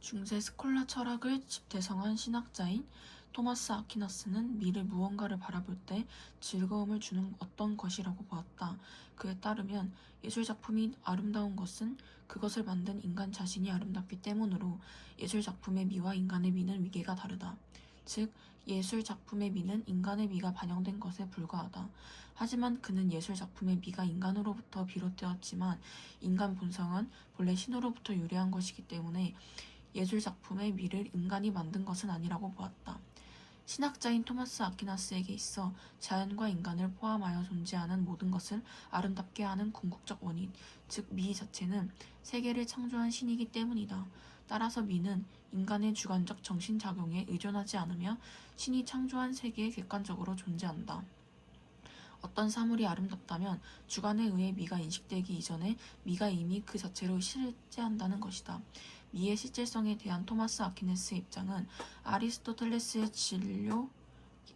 중세 스콜라 철학을 집대성한 신학자인 토마스 아퀴나스는 미를 무언가를 바라볼 때 즐거움을 주는 어떤 것이라고 보았다. 그에 따르면 예술작품이 아름다운 것은 그것을 만든 인간 자신이 아름답기 때문으로 예술작품의 미와 인간의 미는 위계가 다르다. 즉, 예술작품의 미는 인간의 미가 반영된 것에 불과하다. 하지만 그는 예술작품의 미가 인간으로부터 비롯되었지만 인간 본성은 본래 신으로부터 유래한 것이기 때문에 예술작품의 미를 인간이 만든 것은 아니라고 보았다. 신학자인 토마스 아퀴나스에게 있어 자연과 인간을 포함하여 존재하는 모든 것을 아름답게 하는 궁극적 원인, 즉 미 자체는 세계를 창조한 신이기 때문이다. 따라서 미는 인간의 주관적 정신작용에 의존하지 않으며 신이 창조한 세계에 객관적으로 존재한다. 어떤 사물이 아름답다면 주관에 의해 미가 인식되기 이전에 미가 이미 그 자체로 실제한다는 것이다. 미의 실질성에 대한 토마스 아퀴네스의 입장은 아리스토텔레스의 진료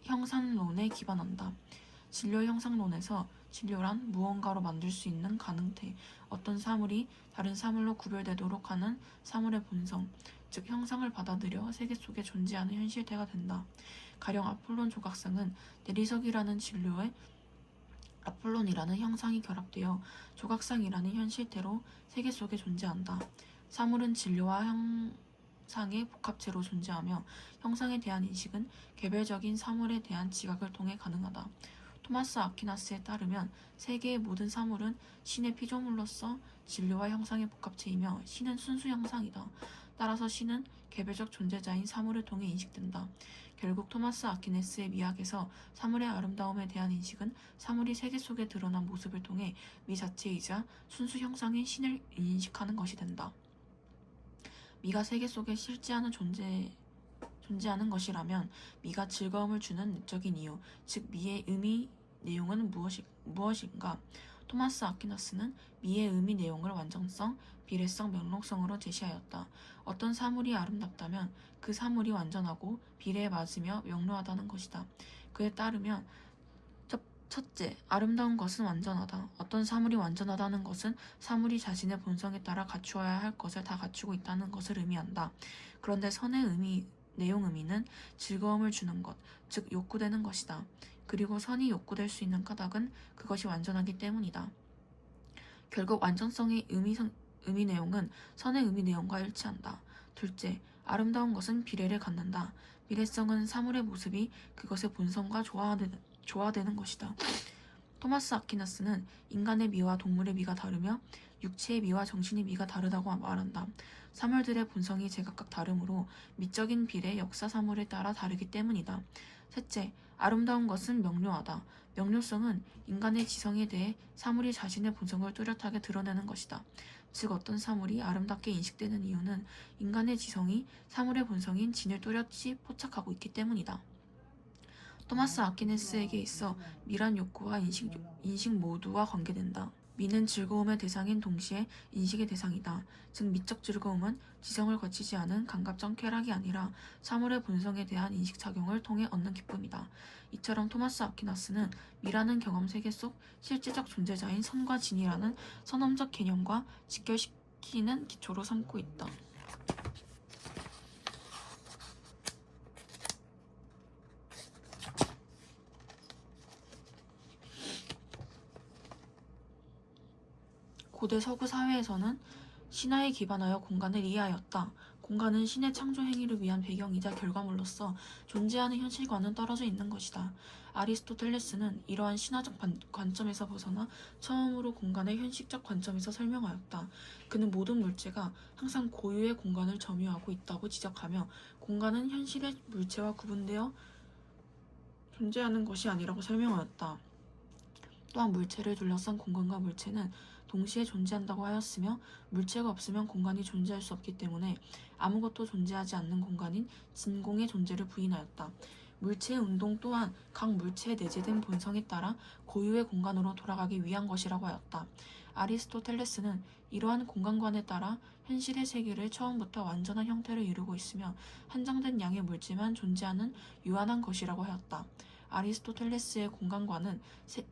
형상론에 기반한다. 진료 형상론에서 진료란 무언가로 만들 수 있는 가능태, 어떤 사물이 다른 사물로 구별되도록 하는 사물의 본성, 즉 형상을 받아들여 세계 속에 존재하는 현실태가 된다. 가령 아폴론 조각상은 대리석이라는 진료에 아폴론이라는 형상이 결합되어 조각상이라는 현실태로 세계 속에 존재한다. 사물은 진료와 형상의 복합체로 존재하며 형상에 대한 인식은 개별적인 사물에 대한 지각을 통해 가능하다. 토마스 아퀴나스에 따르면 세계의 모든 사물은 신의 피조물로서 진료와 형상의 복합체이며 신은 순수 형상이다. 따라서 신은 개별적 존재자인 사물을 통해 인식된다. 결국 토마스 아퀴네스의 미학에서 사물의 아름다움에 대한 인식은 사물이 세계 속에 드러난 모습을 통해 미 자체이자 순수 형상인 신을 인식하는 것이 된다. 미가 세계 속에 실제하는 존재하는 것이라면 미가 즐거움을 주는 내적인 이유, 즉 미의 의미 내용은 무엇인가? 토마스 아퀴나스는 미의 의미 내용을 완전성, 비례성, 명록성으로 제시하였다. 어떤 사물이 아름답다면 그 사물이 완전하고 비례에 맞으며 명료하다는 것이다. 그에 따르면 첫째, 아름다운 것은 완전하다. 어떤 사물이 완전하다는 것은 사물이 자신의 본성에 따라 갖추어야 할 것을 다 갖추고 있다는 것을 의미한다. 그런데 선의 내용 의미는 즐거움을 주는 것, 즉 욕구되는 것이다. 그리고 선이 욕구될 수 있는 까닭은 그것이 완전하기 때문이다. 결국 완전성의 의미 내용은 선의 의미 내용과 일치한다. 둘째, 아름다운 것은 비례를 갖는다. 비례성은 사물의 모습이 그것의 본성과 조화되는 것이다. 토마스 아퀴나스는 인간의 미와 동물의 미가 다르며 육체의 미와 정신의 미가 다르다고 말한다. 사물들의 본성이 제각각 다르므로 미적인 비례 역사 사물에 따라 다르기 때문이다. 셋째, 아름다운 것은 명료하다. 명료성은 인간의 지성에 대해 사물이 자신의 본성을 뚜렷하게 드러내는 것이다. 즉 어떤 사물이 아름답게 인식되는 이유는 인간의 지성이 사물의 본성인 진을 뚜렷이 포착하고 있기 때문이다. 토마스 아퀴네스에게 있어 미란 욕구와 인식 모두와 관계된다. 미는 즐거움의 대상인 동시에 인식의 대상이다. 즉 미적 즐거움은 지성을 거치지 않은 감각적 쾌락이 아니라 사물의 본성에 대한 인식작용을 통해 얻는 기쁨이다. 이처럼 토마스 아퀴나스는 미라는 경험 세계 속 실제적 존재자인 선과 진이라는 선험적 개념과 직결시키는 기초로 삼고 있다. 고대 서구 사회에서는 신화에 기반하여 공간을 이해하였다. 공간은 신의 창조 행위를 위한 배경이자 결과물로서 존재하는 현실과는 떨어져 있는 것이다. 아리스토텔레스는 이러한 신화적 관점에서 벗어나 처음으로 공간의 현실적 관점에서 설명하였다. 그는 모든 물체가 항상 고유의 공간을 점유하고 있다고 지적하며 공간은 현실의 물체와 구분되어 존재하는 것이 아니라고 설명하였다. 또한 물체를 둘러싼 공간과 물체는 동시에 존재한다고 하였으며 물체가 없으면 공간이 존재할 수 없기 때문에 아무것도 존재하지 않는 공간인 진공의 존재를 부인하였다. 물체의 운동 또한 각 물체에 내재된 본성에 따라 고유의 공간으로 돌아가기 위한 것이라고 하였다. 아리스토텔레스는 이러한 공간관에 따라 현실의 세계를 처음부터 완전한 형태를 이루고 있으며 한정된 양의 물질만 존재하는 유한한 것이라고 하였다. 아리스토텔레스의 공간관은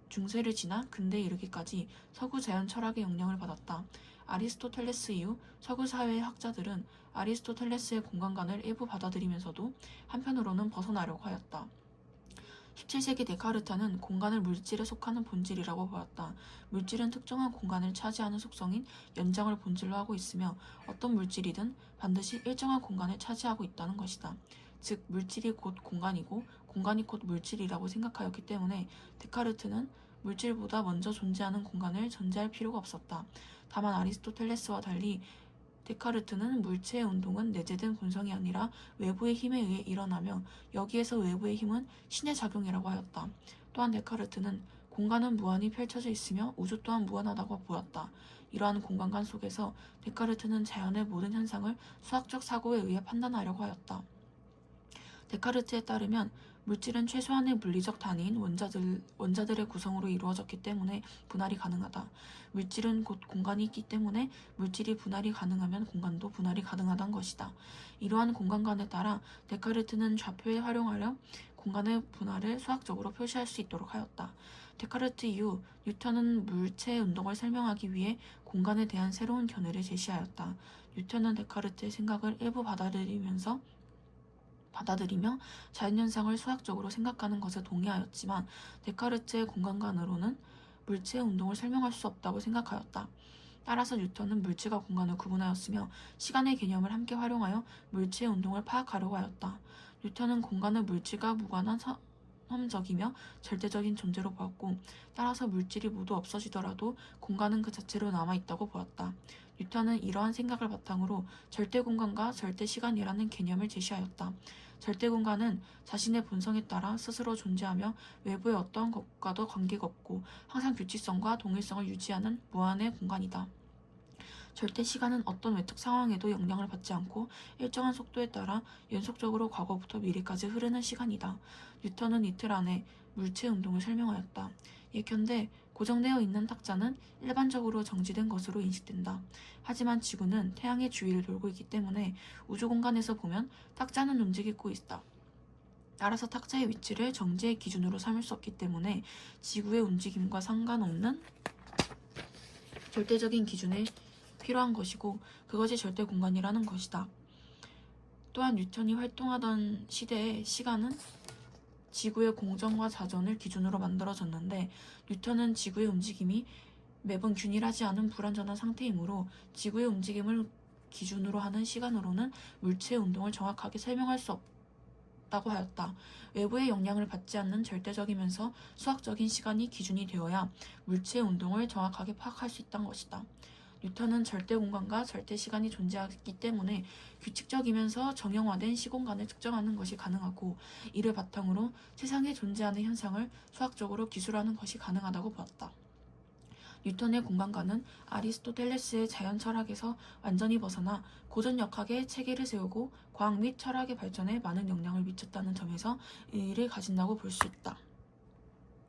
중세를 지나 근대에 이르기까지 서구 자연 철학의 영향을 받았다. 아리스토텔레스 이후 서구 사회의 학자들은 아리스토텔레스의 공간관을 일부 받아들이면서도 한편으로는 벗어나려고 하였다. 17세기 데카르타는 공간을 물질에 속하는 본질이라고 보았다. 물질은 특정한 공간을 차지하는 속성인 연장을 본질로 하고 있으며 어떤 물질이든 반드시 일정한 공간을 차지하고 있다는 것이다. 즉 물질이 곧 공간이고 공간이 곧 물질이라고 생각하였기 때문에 데카르트는 물질보다 먼저 존재하는 공간을 전제할 필요가 없었다. 다만 아리스토텔레스와 달리 데카르트는 물체의 운동은 내재된 본성이 아니라 외부의 힘에 의해 일어나며 여기에서 외부의 힘은 신의 작용이라고 하였다. 또한 데카르트는 공간은 무한히 펼쳐져 있으며 우주 또한 무한하다고 보았다. 이러한 공간관 속에서 데카르트는 자연의 모든 현상을 수학적 사고에 의해 판단하려고 하였다. 데카르트에 따르면 물질은 최소한의 물리적 단위인 원자들의 구성으로 이루어졌기 때문에 분할이 가능하다. 물질은 곧 공간이 있기 때문에 물질이 분할이 가능하면 공간도 분할이 가능하다는 것이다. 이러한 공간관에 따라 데카르트는 좌표에 활용하여 공간의 분할을 수학적으로 표시할 수 있도록 하였다. 데카르트 이후 뉴턴은 물체의 운동을 설명하기 위해 공간에 대한 새로운 견해를 제시하였다. 뉴턴은 데카르트의 생각을 일부 받아들이며 자연현상을 수학적으로 생각하는 것에 동의하였지만 데카르트의 공간관으로는 물체의 운동을 설명할 수 없다고 생각하였다. 따라서 뉴턴은 물질과 공간을 구분하였으며 시간의 개념을 함께 활용하여 물체의 운동을 파악하려고 하였다. 뉴턴은 공간을 물질과 무관한 선험적이며 절대적인 존재로 보았고 따라서 물질이 모두 없어지더라도 공간은 그 자체로 남아있다고 보았다. 뉴턴은 이러한 생각을 바탕으로 절대공간과 절대시간이라는 개념을 제시하였다. 절대공간은 자신의 본성에 따라 스스로 존재하며 외부의 어떠한 것과도 관계가 없고 항상 규칙성과 동일성을 유지하는 무한의 공간이다. 절대시간은 어떤 외적 상황에도 영향을 받지 않고 일정한 속도에 따라 연속적으로 과거부터 미래까지 흐르는 시간이다. 뉴턴은 이틀 안에 물체 운동을 설명하였다. 예컨대 고정되어 있는 탁자는 일반적으로 정지된 것으로 인식된다. 하지만 지구는 태양의 주위를 돌고 있기 때문에 우주 공간에서 보면 탁자는 움직이고 있다. 따라서 탁자의 위치를 정지의 기준으로 삼을 수 없기 때문에 지구의 움직임과 상관없는 절대적인 기준에 필요한 것이고 그것이 절대 공간이라는 것이다. 또한 뉴턴이 활동하던 시대의 시간은 지구의 공전과 자전을 기준으로 만들어졌는데 뉴턴은 지구의 움직임이 매번 균일하지 않은 불완전한 상태이므로 지구의 움직임을 기준으로 하는 시간으로는 물체의 운동을 정확하게 설명할 수 없다고 하였다. 외부의 영향을 받지 않는 절대적이면서 수학적인 시간이 기준이 되어야 물체의 운동을 정확하게 파악할 수 있다는 것이다. 뉴턴은 절대 공간과 절대 시간이 존재하기 때문에 규칙적이면서 정형화된 시공간을 측정하는 것이 가능하고 이를 바탕으로 세상에 존재하는 현상을 수학적으로 기술하는 것이 가능하다고 보았다. 뉴턴의 공간관은 아리스토텔레스의 자연 철학에서 완전히 벗어나 고전역학의 체계를 세우고 과학 및 철학의 발전에 많은 영향을 미쳤다는 점에서 의의를 가진다고 볼 수 있다.